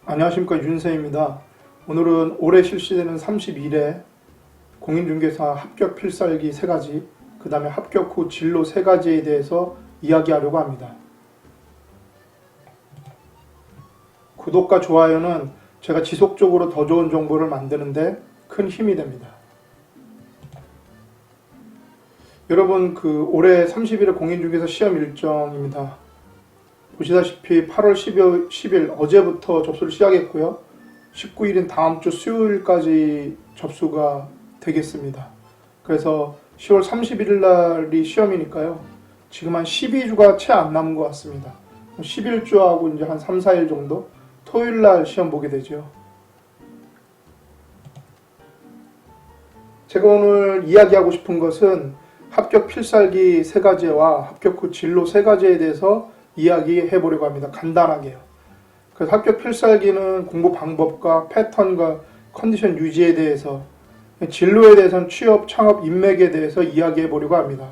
안녕하십니까, 윤세입니다. 오늘은 올해 실시되는 31회 공인중개사 합격 필살기 3가지, 그 다음에 합격 후 진로 3가지에 대해서 이야기하려고 합니다. 구독과 좋아요는 제가 지속적으로 더 좋은 정보를 만드는데 큰 힘이 됩니다. 여러분, 올해 31회 공인중개사 시험 일정입니다. 보시다시피 8월 10일 어제부터 접수를 시작했고요. 19일인 다음 주 수요일까지 접수가 되겠습니다. 그래서 10월 31일 날이 시험이니까요. 지금 한 12주가 채 안 남은 것 같습니다. 11주하고 이제 한 3, 4일 정도? 토요일 날 시험 보게 되죠. 제가 오늘 이야기하고 싶은 것은 합격 필살기 3가지와 합격 후 진로 3가지에 대해서 이야기해 보려고 합니다. 간단하게요. 그래서 합격 필살기는 공부 방법과 패턴과 컨디션 유지에 대해서, 진로에 대해서는 취업, 창업, 인맥에 대해서 이야기해 보려고 합니다.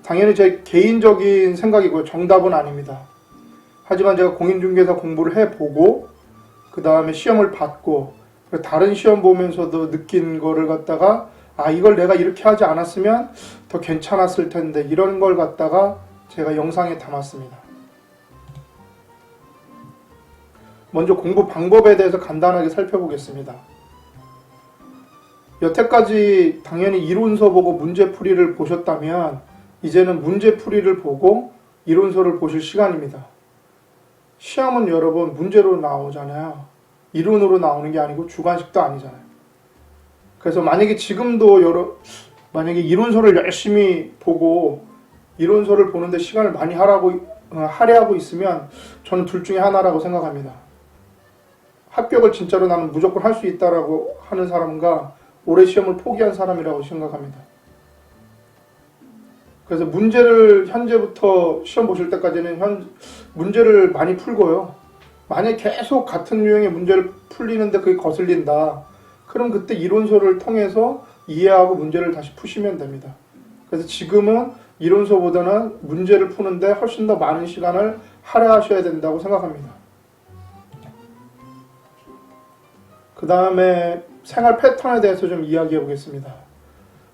당연히 제 개인적인 생각이고요. 정답은 아닙니다. 하지만 제가 공인중개사 공부를 해보고 그 다음에 시험을 받고 다른 시험 보면서도 느낀 거를 갖다가 이걸 내가 이렇게 하지 않았으면 더 괜찮았을 텐데, 이런 걸 갖다가 제가 영상에 담았습니다. 먼저 공부 방법에 대해서 간단하게 살펴보겠습니다. 여태까지 당연히 이론서 보고 문제풀이를 보셨다면 이제는 문제풀이를 보고 이론서를 보실 시간입니다. 시험은 여러분 문제로 나오잖아요. 이론으로 나오는 게 아니고 주관식도 아니잖아요. 그래서 만약에 지금도 만약에 이론서를 열심히 보고 이론서를 보는데 시간을 많이 할애하고 있으면 저는 둘 중에 하나라고 생각합니다. 합격을 진짜로 나는 무조건 할 수 있다라고 하는 사람과 올해 시험을 포기한 사람이라고 생각합니다. 그래서 문제를 현재부터 시험 보실 때까지는 문제를 많이 풀고요. 만약에 계속 같은 유형의 문제를 풀리는데 그게 거슬린다, 그럼 그때 이론서를 통해서 이해하고 문제를 다시 푸시면 됩니다. 그래서 지금은 이론서보다는 문제를 푸는데 훨씬 더 많은 시간을 할애하셔야 된다고 생각합니다. 그 다음에 생활 패턴에 대해서 좀 이야기해 보겠습니다.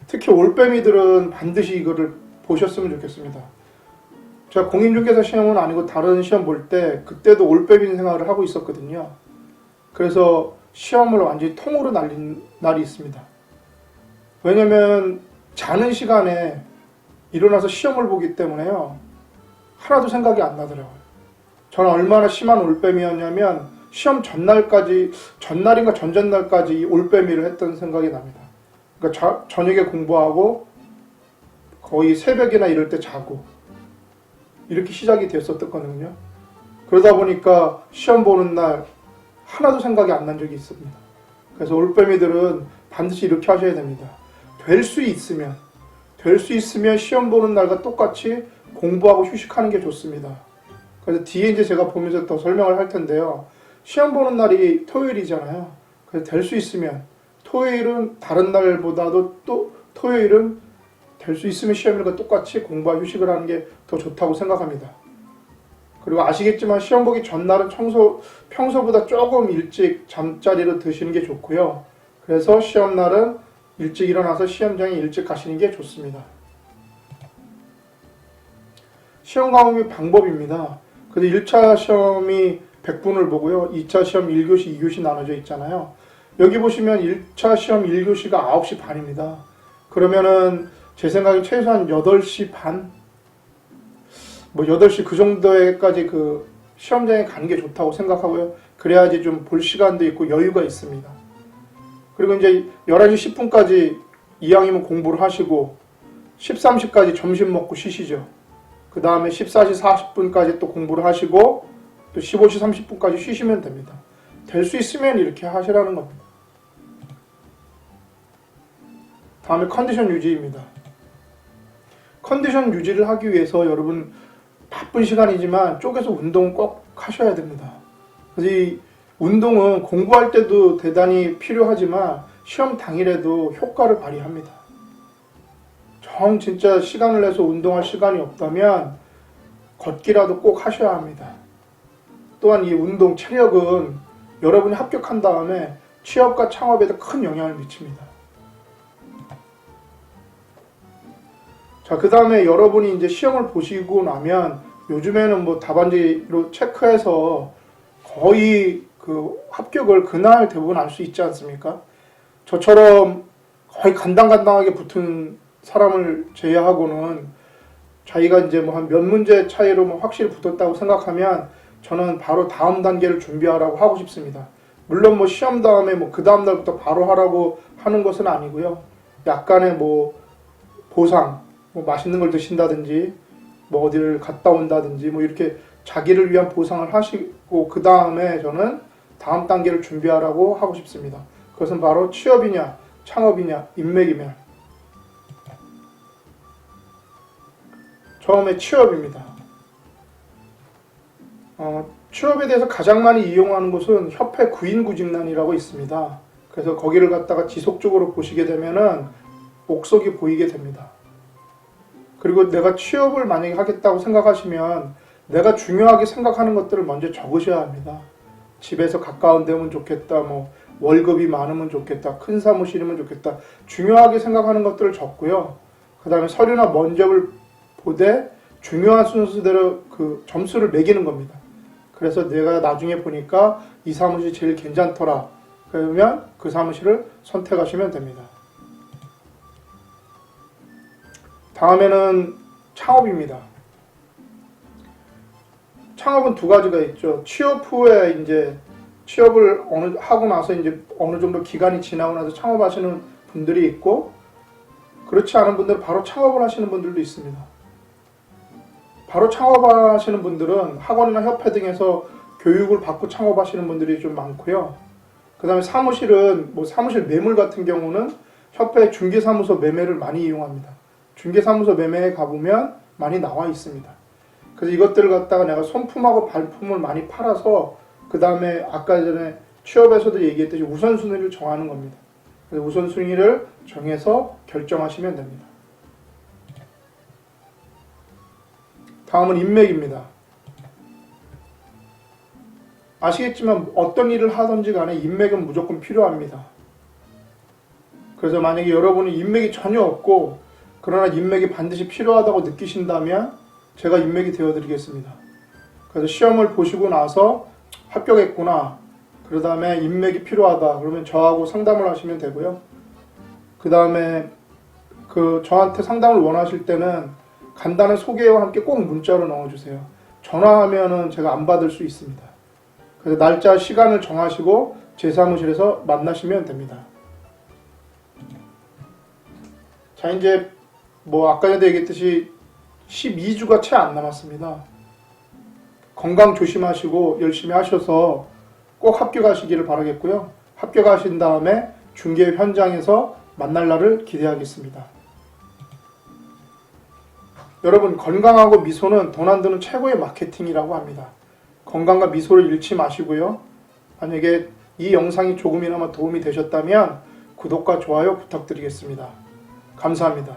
특히 올빼미들은 반드시 이거를 보셨으면 좋겠습니다. 제가 공인중개사 시험은 아니고 다른 시험 볼 때 그때도 올빼미 생활을 하고 있었거든요. 그래서 시험을 완전히 통으로 날린 날이 있습니다. 왜냐면 자는 시간에 일어나서 시험을 보기 때문에요. 하나도 생각이 안 나더라고요. 저는 얼마나 심한 올빼미였냐면 시험 전날인가 전전날까지 이 올빼미를 했던 생각이 납니다. 그러니까 저녁에 공부하고 거의 새벽이나 이럴 때 자고 이렇게 시작이 됐었거든요. 그러다 보니까 시험 보는 날 하나도 생각이 안 난 적이 있습니다. 그래서 올빼미들은 반드시 이렇게 하셔야 됩니다. 될 수 있으면 시험 보는 날과 똑같이 공부하고 휴식하는 게 좋습니다. 그래서 뒤에 이제 제가 보면서 더 설명을 할 텐데요. 시험 보는 날이 토요일이잖아요. 그래서 될 수 있으면 토요일은 다른 날보다도 또 토요일은 될 수 있으면 시험일과 똑같이 공부와 휴식을 하는 게 더 좋다고 생각합니다. 그리고 아시겠지만 시험 보기 전날은 평소보다 조금 일찍 잠자리를 드시는 게 좋고요. 그래서 시험날은 일찍 일어나서 시험장에 일찍 가시는 게 좋습니다. 시험 과목의 방법입니다. 그래서 1차 시험이 100분을 보고요. 2차 시험 1교시, 2교시 나눠져 있잖아요. 여기 보시면 1차 시험 1교시가 9시 반입니다. 그러면은 제 생각에 최소한 8시 반? 8시 그 정도에까지 시험장에 가는 게 좋다고 생각하고요. 그래야지 좀 볼 시간도 있고 여유가 있습니다. 그리고 이제 11시 10분까지 이왕이면 공부를 하시고 13시까지 점심 먹고 쉬시죠. 그 다음에 14시 40분까지 또 공부를 하시고 또 15시 30분까지 쉬시면 됩니다. 될 수 있으면 이렇게 하시라는 겁니다. 다음에 컨디션 유지입니다. 컨디션 유지를 하기 위해서 여러분 바쁜 시간이지만 쪼개서 운동 꼭 하셔야 됩니다. 그래서 이 운동은 공부할 때도 대단히 필요하지만 시험 당일에도 효과를 발휘합니다. 진짜 시간을 내서 운동할 시간이 없다면 걷기라도 꼭 하셔야 합니다. 또한 이 운동 체력은 여러분이 합격한 다음에 취업과 창업에도 큰 영향을 미칩니다. 자, 그 다음에 여러분이 이제 시험을 보시고 나면 요즘에는 뭐 답안지로 체크해서 거의 그 합격을 그날 대부분 알 수 있지 않습니까? 저처럼 거의 간당간당하게 붙은 사람을 제외하고는 자기가 이제 뭐 한 몇 문제 차이로 뭐 확실히 붙었다고 생각하면 저는 바로 다음 단계를 준비하라고 하고 싶습니다. 물론 뭐 시험 다음에 뭐 그 다음 날부터 바로 하라고 하는 것은 아니고요. 약간의 뭐 보상, 뭐 맛있는 걸 드신다든지 뭐 어디를 갔다 온다든지 뭐 이렇게 자기를 위한 보상을 하시고 그 다음에 저는 다음 단계를 준비하라고 하고 싶습니다. 그것은 바로 취업이냐 창업이냐 인맥이면 처음에 취업입니다. 취업에 대해서 가장 많이 이용하는 곳은 협회 구인구직란이라고 있습니다. 그래서 거기를 갖다가 지속적으로 보시게 되면은 옥석이 보이게 됩니다. 그리고 내가 취업을 만약에 하겠다고 생각하시면 내가 중요하게 생각하는 것들을 먼저 적으셔야 합니다. 집에서 가까운 데면 좋겠다, 뭐 월급이 많으면 좋겠다, 큰 사무실이면 좋겠다. 중요하게 생각하는 것들을 적고요. 그 다음에 서류나 면접을 보되 중요한 순서대로 그 점수를 매기는 겁니다. 그래서 내가 나중에 보니까 이 사무실이 제일 괜찮더라. 그러면 그 사무실을 선택하시면 됩니다. 다음에는 창업입니다. 창업은 두 가지가 있죠. 취업 후에 이제 취업을 하고 나서 이제 어느 정도 기간이 지나고 나서 창업하시는 분들이 있고, 그렇지 않은 분들은 바로 창업을 하시는 분들도 있습니다. 바로 창업하시는 분들은 학원이나 협회 등에서 교육을 받고 창업하시는 분들이 좀 많고요. 그 다음에 사무실은 뭐 사무실 매물 같은 경우는 협회 중개사무소 매매를 많이 이용합니다. 중개사무소 매매에 가보면 많이 나와 있습니다. 그래서 이것들을 갖다가 내가 손품하고 발품을 많이 팔아서 그 다음에 아까 전에 취업에서도 얘기했듯이 우선순위를 정하는 겁니다. 그래서 우선순위를 정해서 결정하시면 됩니다. 다음은 인맥입니다. 아시겠지만 어떤 일을 하든지 간에 인맥은 무조건 필요합니다. 그래서 만약에 여러분이 인맥이 전혀 없고 그러나 인맥이 반드시 필요하다고 느끼신다면 제가 인맥이 되어드리겠습니다. 그래서 시험을 보시고 나서 합격했구나, 그 다음에 인맥이 필요하다 그러면 저하고 상담을 하시면 되고요. 그 다음에 저한테 상담을 원하실 때는 간단한 소개와 함께 꼭 문자로 넣어주세요. 전화하면은 제가 안 받을 수 있습니다. 그래서 날짜 시간을 정하시고 제 사무실에서 만나시면 됩니다. 자, 이제 뭐 아까 전에 얘기했듯이 12주가 채 안 남았습니다. 건강 조심하시고 열심히 하셔서 꼭 합격하시기를 바라겠고요. 합격하신 다음에 중개 현장에서 만날 날을 기대하겠습니다. 여러분, 건강하고 미소는 돈 안 드는 최고의 마케팅이라고 합니다. 건강과 미소를 잃지 마시고요. 만약에 이 영상이 조금이나마 도움이 되셨다면 구독과 좋아요 부탁드리겠습니다. 감사합니다.